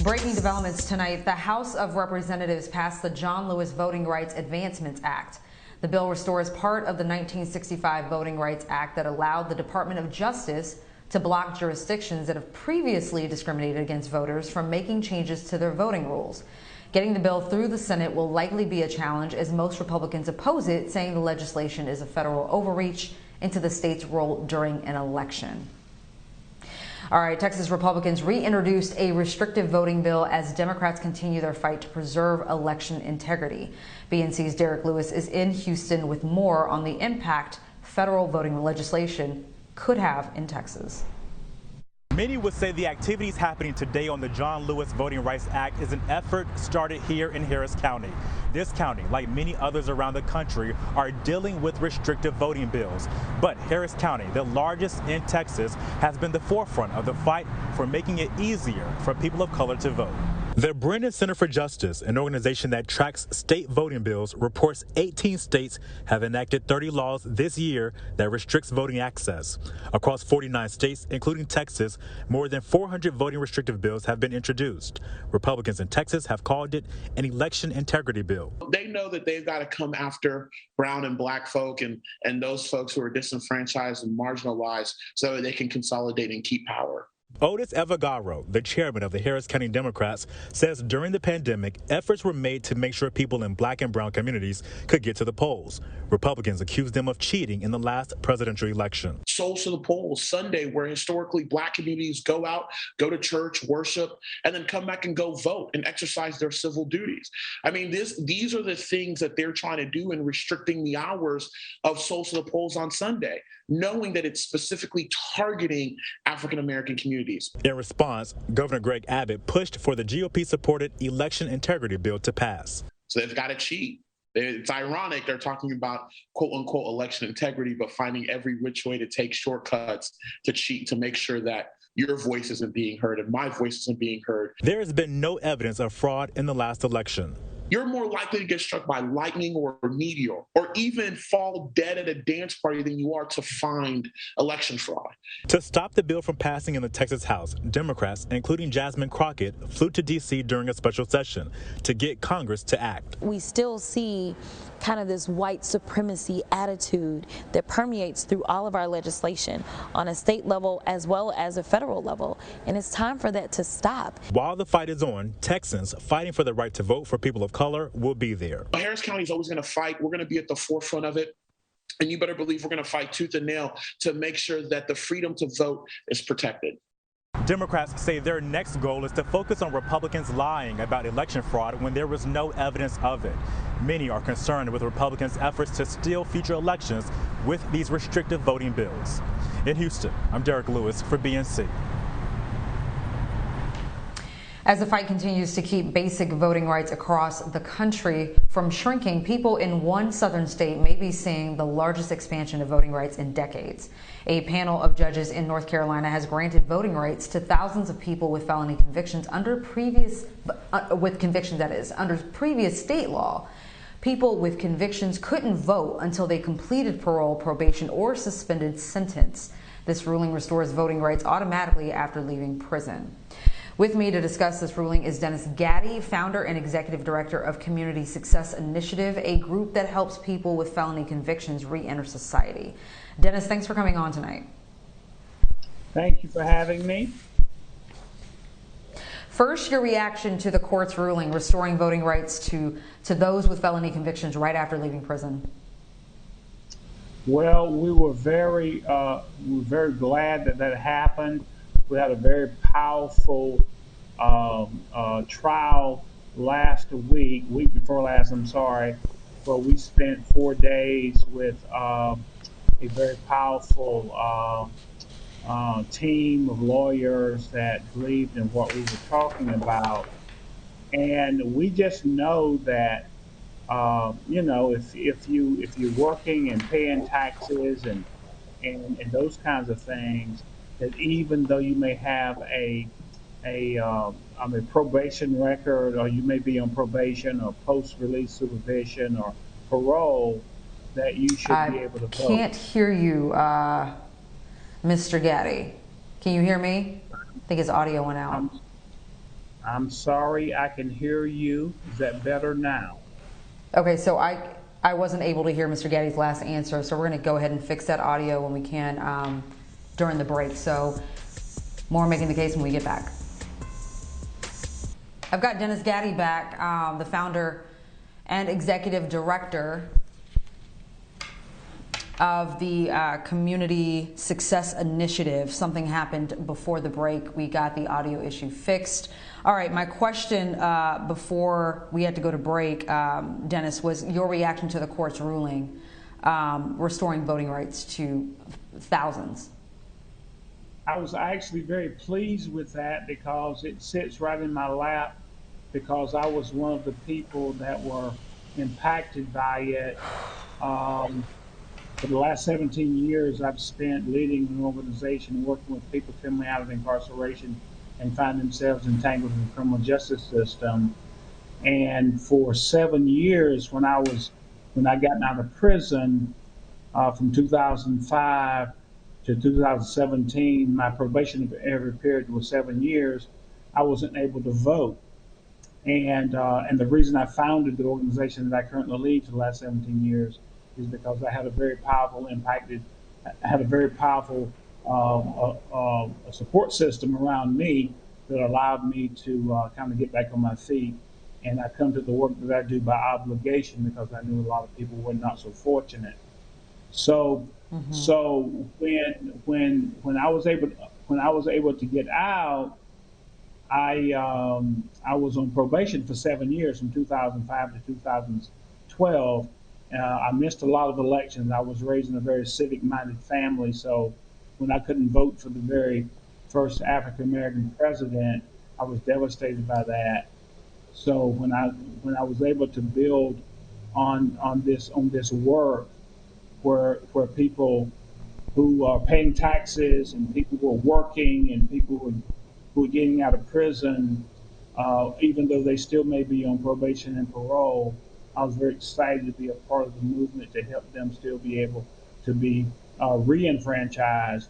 Breaking developments tonight, the House of Representatives passed the John Lewis Voting Rights Advancements Act. The bill restores part of the 1965 Voting Rights Act that allowed the Department of Justice to block jurisdictions that have previously discriminated against voters from making changes to their voting rules. Getting the bill through the Senate will likely be a challenge, as most Republicans oppose it, saying the legislation is a federal overreach into the state's role during an election. All right, Texas Republicans reintroduced a restrictive voting bill as Democrats continue their fight to preserve election integrity. BNC's Derek Lewis is in Houston with more on the impact federal voting legislation could have in Texas. Many would say the activities happening today on the John Lewis Voting Rights Act is an effort started here in Harris County. This county, like many others around the country, are dealing with restrictive voting bills. But Harris County, the largest in Texas, has been the forefront of the fight for making it easier for people of color to vote. The Brennan Center for Justice, an organization that tracks state voting bills, reports 18 states have enacted 30 laws this year that restricts voting access. Across 49 states, including Texas, more than 400 voting restrictive bills have been introduced. Republicans in Texas have called it an election integrity bill. They know that they've got to come after brown and black folk and those folks who are disenfranchised and marginalized so that they can consolidate and keep power. Otis Evagaro, the chairman of the Harris County Democrats, says during the pandemic, efforts were made to make sure people in black and brown communities could get to the polls. Republicans accused them of cheating in the last presidential election. Souls to the polls Sunday, where historically black communities go out, go to church, worship, and then come back and go vote and exercise their civil duties. I mean, these are the things that they're trying to do in restricting the hours of Souls to the polls on Sunday, knowing that it's specifically targeting African-American communities. In response, Governor Greg Abbott pushed for the GOP-supported election integrity bill to pass. So they've got to cheat. It's ironic they're talking about quote-unquote election integrity, but finding every which way to take shortcuts to cheat to make sure that your voice isn't being heard and my voice isn't being heard. There has been no evidence of fraud in the last election. You're more likely to get struck by lightning or a meteor or even fall dead at a dance party than you are to find election fraud. To stop the bill from passing in the Texas House, Democrats, including Jasmine Crockett, flew to D.C. during a special session to get Congress to act. We still see kind of this white supremacy attitude that permeates through all of our legislation on a state level as well as a federal level, and it's time for that to stop. While the fight is on, Texans fighting for the right to vote for people of color will be there. Harris County is always going to fight. We're going to be at the forefront of it, and you better believe we're going to fight tooth and nail to make sure that the freedom to vote is protected. Democrats say their next goal is to focus on Republicans lying about election fraud when there was no evidence of it. Many are concerned with Republicans' efforts to steal future elections with these restrictive voting bills. In Houston, I'm Derek Lewis for BNC. As the fight continues to keep basic voting rights across the country from shrinking, people in one southern state may be seeing the largest expansion of voting rights in decades. A panel of judges in North Carolina has granted voting rights to thousands of people with felony convictions under previous state law. People with convictions couldn't vote until they completed parole, probation, or suspended sentence. This ruling restores voting rights automatically after leaving prison. With me to discuss this ruling is Dennis Gaddy, founder and executive director of Community Success Initiative, a group that helps people with felony convictions re-enter society. Dennis, thanks for coming on tonight. Thank you for having me. First, your reaction to the court's ruling restoring voting rights to those with felony convictions right after leaving prison. Well, we were very glad that happened. We had a very powerful trial week before last, where we spent 4 days with a very powerful team of lawyers that believed in what we were talking about. And we just know that, if you're working and paying taxes and those kinds of things, that even though you may have a probation record, or you may be on probation or post-release supervision or parole, that you should be able to vote. I can't hear you, Mr. Gaddy. Can you hear me? I think his audio went out. I'm sorry, I can hear you. Is that better now? Okay, so I wasn't able to hear Mr. Gaddy's last answer, so we're going to go ahead and fix that audio when we can during the break. So more making the case when we get back. I've got Dennis Gaddy back, the founder and executive director of the Community Success Initiative. Something happened before the break. We got the audio issue fixed. All right, my question before we had to go to break, Dennis, was your reaction to the court's ruling restoring voting rights to thousands. I was actually very pleased with that because it sits right in my lap, because I was one of the people that were impacted by it. For the last 17 years, I've spent leading an organization working with people coming out of incarceration and find themselves entangled in the criminal justice system. And for 7 years, when I got out of prison from 2005 to 2017, my probation every period was 7 years. I wasn't able to vote, and the reason I founded the organization that I currently lead for the last 17 years is because I had a very powerful support system around me that allowed me to kind of get back on my feet. And I come to the work that I do by obligation because I knew a lot of people were not so fortunate. So, so when I was able to get out, I was on probation for 7 years from 2005 to 2012. I missed a lot of elections. I was raised in a very civic-minded family, so when I couldn't vote for the very first African American president, I was devastated by that. So when I was able to build on this work, where people who are paying taxes and people who are working and people who are getting out of prison, even though they still may be on probation and parole, I was very excited to be a part of the movement to help them still be able to be re-enfranchised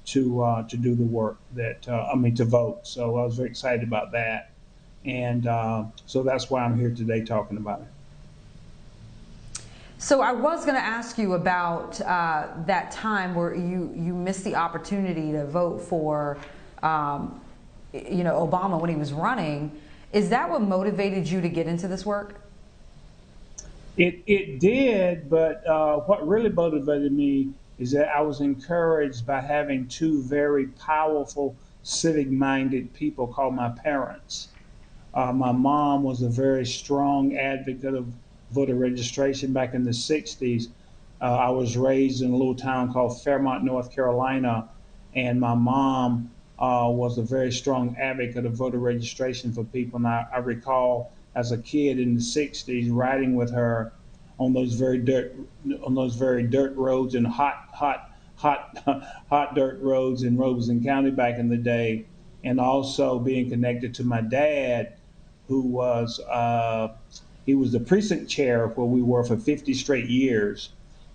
to do the work to vote. So I was very excited about that, and so that's why I'm here today talking about it. So I was going to ask you about that time where you missed the opportunity to vote for, Obama when he was running. Is that what motivated you to get into this work? It did, but what really motivated me is that I was encouraged by having two very powerful civic-minded people called my parents. My mom was a very strong advocate of voter registration back in the 60s. I was raised in a little town called Fairmont, North Carolina, and my mom was a very strong advocate of voter registration for people. And I recall as a kid in the 60s riding with her on those very dirt roads and hot dirt roads in Robeson County back in the day, and also being connected to my dad, who was he was the precinct chair where we were for 50 straight years,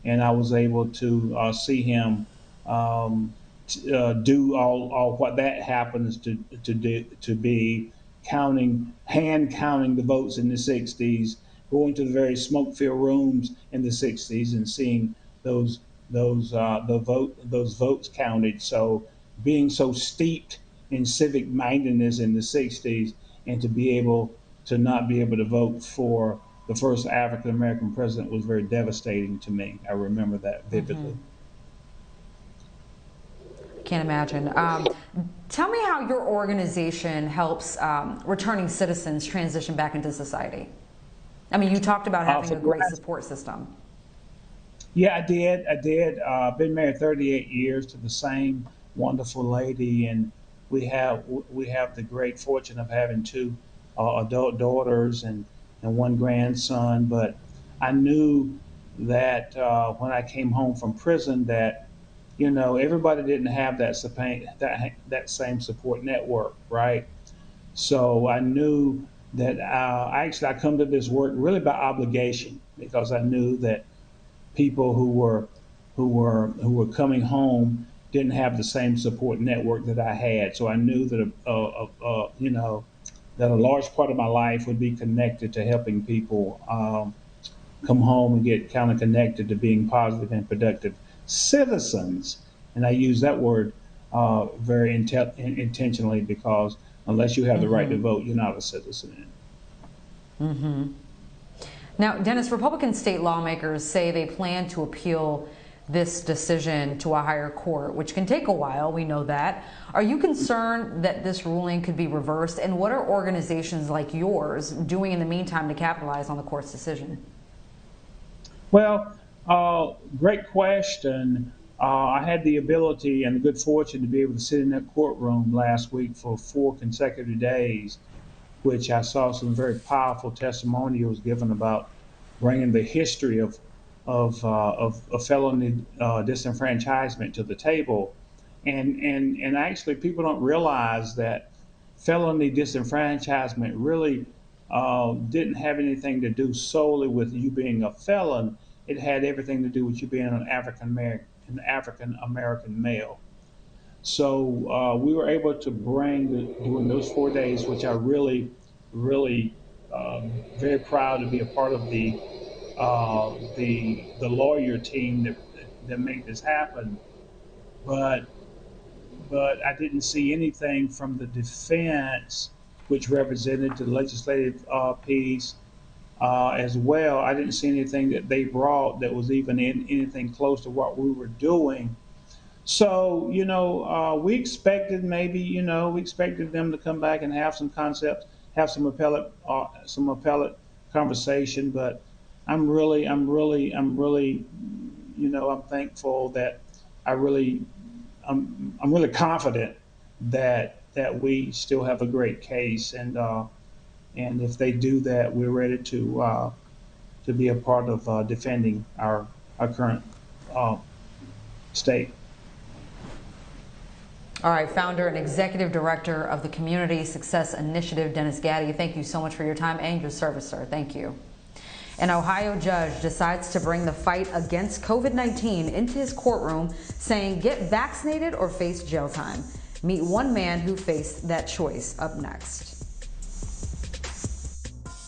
and I was able to see him do all what that happens to be hand counting the votes in the 60s, going to the very smoke-filled rooms in the 60s and seeing those those votes counted. So being so steeped in civic mindedness in the 60s, and to be able to not be able to vote for the first African American president was very devastating to me. I remember that vividly. Can't imagine. Tell me how your organization helps returning citizens transition back into society. I mean, you talked about having a great support system. Yeah, I did. Been married 38 years to the same wonderful lady, and we have the great fortune of having two adult daughters and one grandson. But I knew that when I came home from prison, that everybody didn't have that same support network, right? So I knew that I come to this work really by obligation, because I knew that people who were coming home didn't have the same support network that I had. So I knew that that a large part of my life would be connected to helping people come home and get kind of connected to being positive and productive citizens. And I use that word very intentionally, because unless you have the right to vote, you're not a citizen. Now, Dennis, Republican state lawmakers say they plan to appeal this decision to a higher court, which can take a while. We know that. Are you concerned that this ruling could be reversed? And what are organizations like yours doing in the meantime to capitalize on the court's decision? Well, great question. I had the ability and the good fortune to be able to sit in that courtroom last week for 4 consecutive days, which I saw some very powerful testimonials given about bringing the history of felony disenfranchisement to the table. And actually, people don't realize that felony disenfranchisement really didn't have anything to do solely with you being a felon. It had everything to do with you being an African American male. So we were able to bring during those 4 days, which I really, really very proud to be a part of the lawyer team that made this happen. But I didn't see anything from the defense, which represented the legislative piece as well. I didn't see anything that they brought that was even anything close to what we were doing. So, we expected we expected them to come back and have some concepts, have some appellate conversation. But I'm really, I'm thankful that I'm really confident that we still have a great case, and if they do that, we're ready to be a part of defending our current state. All right, founder and executive director of the Community Success Initiative, Dennis Gaddy, thank you so much for your time and your service, sir. Thank you. An Ohio judge decides to bring the fight against COVID-19 into his courtroom, saying get vaccinated or face jail time. Meet one man who faced that choice up next.